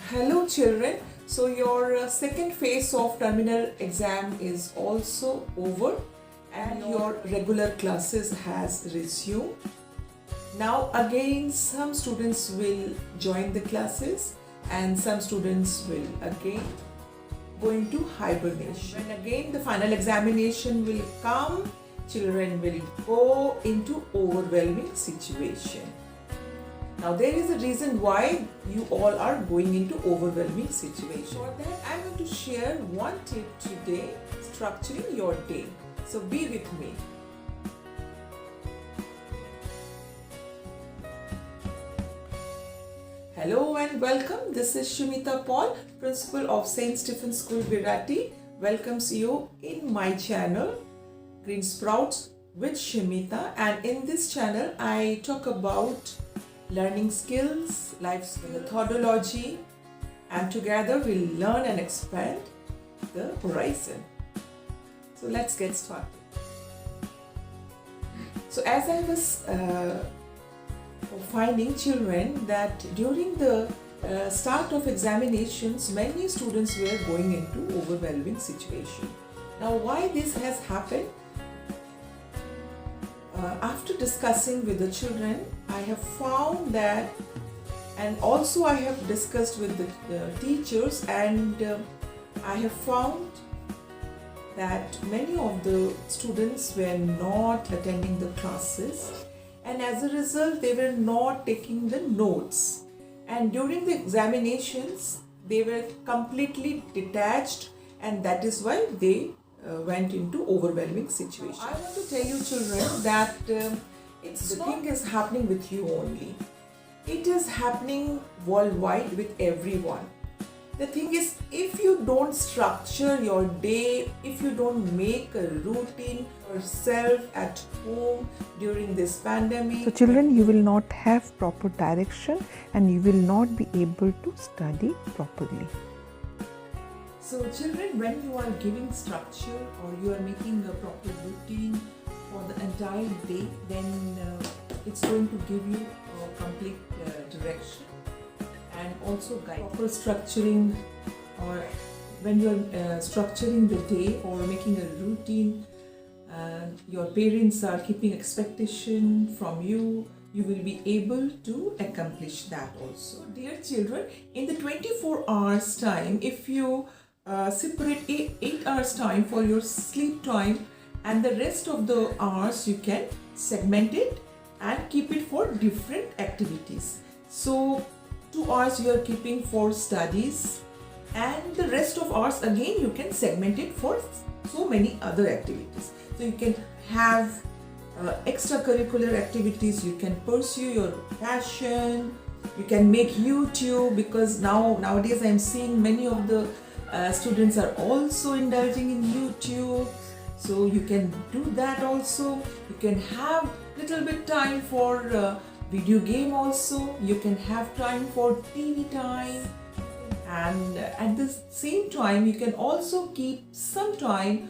Hello children, so your second phase of terminal exam is also over and your regular classes has resumed. Now again some students will join the classes and some students will again go into hibernation. And again the final examination will come, children will go into overwhelming situation. Now there is a reason why you all are going into overwhelming situation. For that I am going to share one tip today, structuring your day. So be with me. Hello and welcome. This is Shumita Paul, Principal of St. Stephen's School, Virati. Welcomes you in my channel, Green Sprouts with Shumita. And in this channel I talk about learning skills, life methodology, and together we'll learn and expand the horizon. So let's get started. So as I was finding children that during the start of examinations, many students were going into overwhelming situation. Now why this has happened? After discussing with the children, I have found that, and also I have discussed with the teachers, and I have found that many of the students were not attending the classes, and as a result they were not taking the notes, and during the examinations they were completely detached, and that is why they went into overwhelming situation. I want to tell you children that the thing is happening with you only. It is happening worldwide with everyone. The thing is, if you don't structure your day, if you don't make a routine yourself at home during this pandemic. So children, you will not have proper direction and you will not be able to study properly. So children, when you are giving structure or you are making a proper routine for the entire day, then it's going to give you a complete direction and also guide. Proper structuring, or when you are structuring the day or making a routine, your parents are keeping expectation from you, you will be able to accomplish that also. Dear children, in the 24 hours time, if you separate 8 hours time for your sleep time, and the rest of the hours you can segment it and keep it for different activities. So 2 hours you are keeping for studies, and the rest of hours again you can segment it for so many other activities. So you can have extracurricular activities, you can pursue your passion, you can make YouTube, because nowadays I am seeing many of the students are also indulging in YouTube, so you can do that also. You can have little bit time for video game also. You can have time for TV time, and at the same time you can also keep some time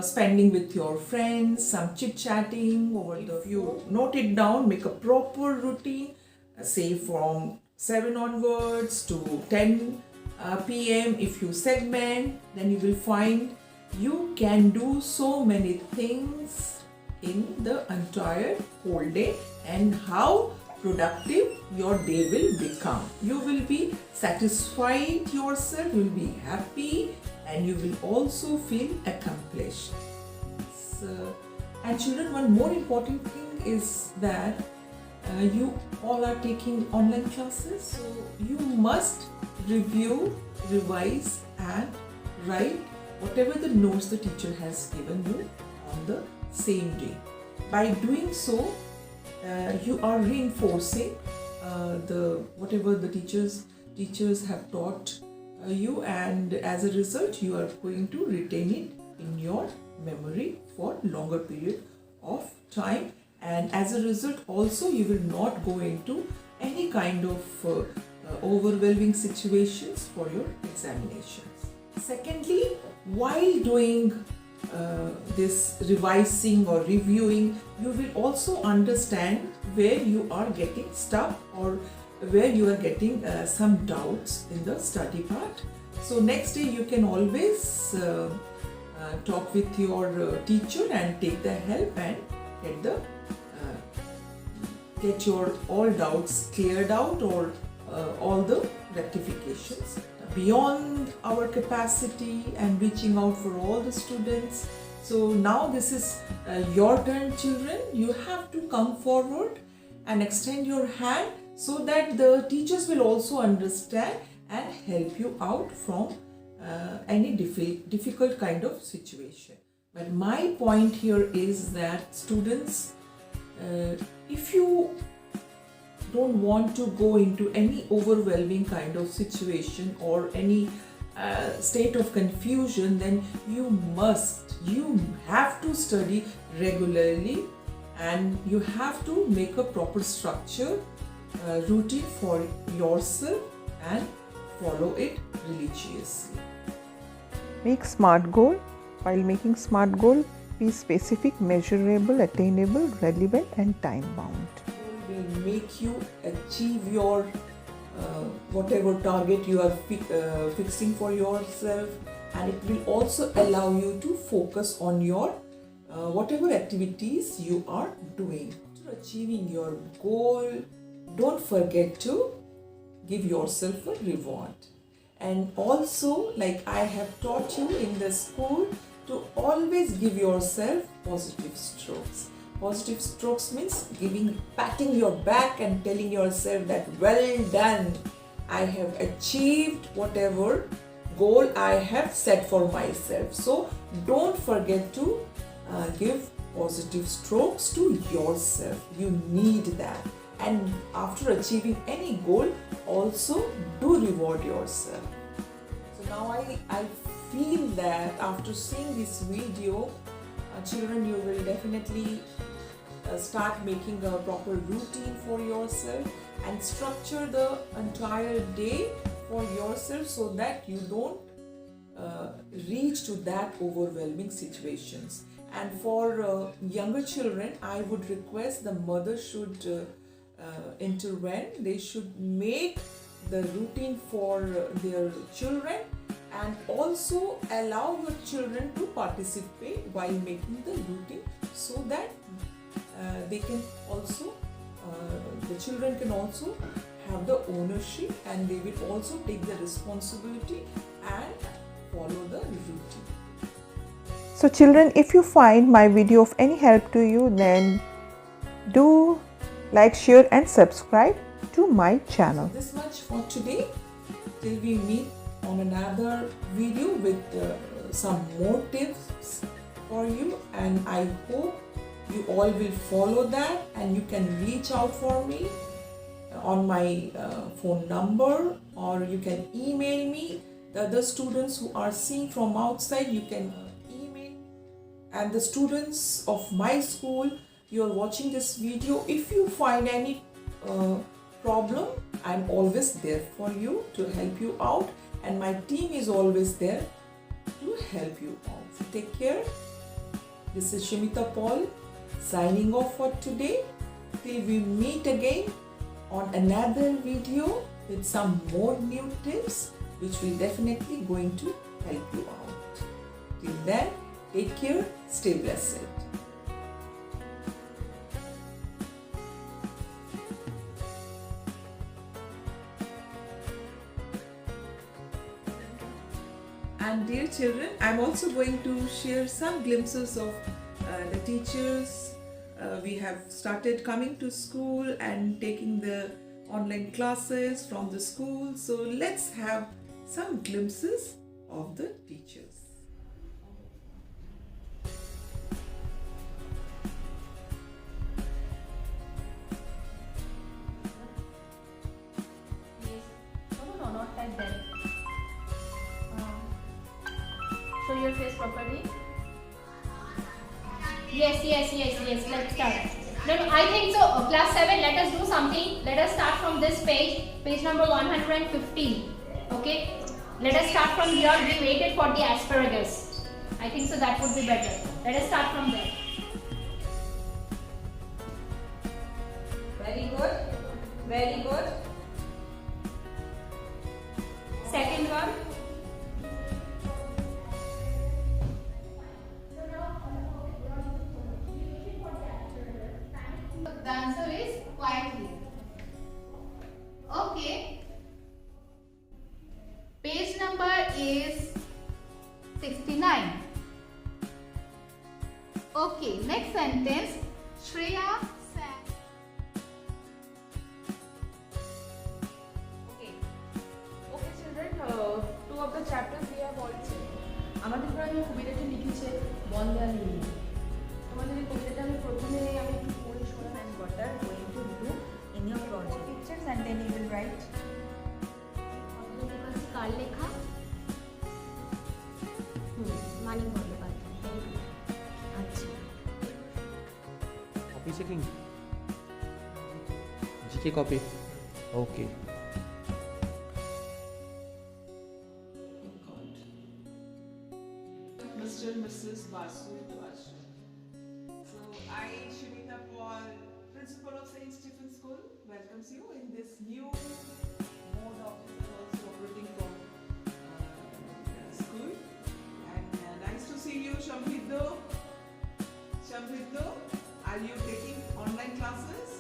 spending with your friends, some chit chatting over the phone. You note it down, make a proper routine, say from 7 onwards to 10 p.m. If you segment, then you will find you can do so many things in the entire whole day, and how productive your day will become. You will be satisfied yourself, you will be happy, and you will also feel accomplished. And children, one more important thing is that you all are taking online classes, so you must review, revise and write whatever the notes the teacher has given you on the same day. By doing so, you are reinforcing whatever the teachers have taught you, and as a result you are going to retain it in your memory for longer period of time, and as a result also you will not go into any kind of overwhelming situations for your examinations. Secondly, while doing this revising or reviewing, you will also understand where you are getting stuck or where you are getting some doubts in the study part. So next day you can always talk with your teacher and take the help and get your all doubts cleared out, or all the rectifications beyond our capacity and reaching out for all the students. So now this is your turn, children. You have to come forward and extend your hand so that the teachers will also understand and help you out from any difficult kind of situation. But my point here is that students, if you don't want to go into any overwhelming kind of situation or any state of confusion, then you have to study regularly, and you have to make a proper structure, routine for yourself and follow it religiously. Make SMART goal. While making SMART goal, be specific, measurable, attainable, relevant and time bound. Will make you achieve your whatever target you are fixing for yourself, and it will also allow you to focus on your whatever activities you are doing. After achieving your goal, don't forget to give yourself a reward. And also, like I have taught you in the school, to always give yourself positive strokes. Positive strokes means patting your back and telling yourself that well done, I have achieved whatever goal I have set for myself. So don't forget to give positive strokes to yourself. You need that. And after achieving any goal, also do reward yourself. So now I feel that after seeing this video, children, you will definitely start making a proper routine for yourself and structure the entire day for yourself so that you don't reach to that overwhelming situations. And for younger children, I would request the mother should intervene. They should make the routine for their children and also allow your children to participate while making the routine, so that they can also, the children can also have the ownership, and they will also take the responsibility and follow the routine. So children, if you find my video of any help to you, then do like, share and subscribe to my channel. This much for today. Till we meet on another video with some more tips for you, and I hope you all will follow that, and you can reach out for me on my phone number, or you can email me. The other students who are seeing from outside, you can email, and the students of my school, you are watching this video, if you find any problem, I'm always there for you to help you out, and my team is always there to help you out. So take care. This is Shimita Paul signing off for today. Till we meet again on another video with some more new tips which will definitely going to help you out. Till then, take care, stay blessed. And dear children, I'm also going to share some glimpses of the teachers. We have started coming to school and taking the online classes from the school. So let's have some glimpses of the teachers. No, not like that. Show your face properly. Yes. Let's start. No, I think so. Class 7, let us do something. Let us start from this page number 115. Okay? Let us start from here. We waited for the asparagus. I think so that would be better. Let us start from there. Very good. Very good. is 69. Okay, next sentence. Shreya sang. Okay. Okay, children. Two of the chapters we have already. আমাদের পরে আমি কবিতাটি লিখেছে বন্দার নীল। তোমাদের এই কবিতাটা আমি প্রথমে আমি একটু পড়ে শোনাই। And what are going to do in your project pictures, and then you will write. কার লেখা? মানিক বন্দ্যোপাধ্যায়। আচ্ছা, copy checking GK copy okay Mr. and Mrs. Basu to Ashram. So I, Shimita Paul, Principal of St. Stephen's School, welcomes you in this new mode of also operating from school. And nice to see you, Shambhiddo. Shambhiddo, are you taking online classes?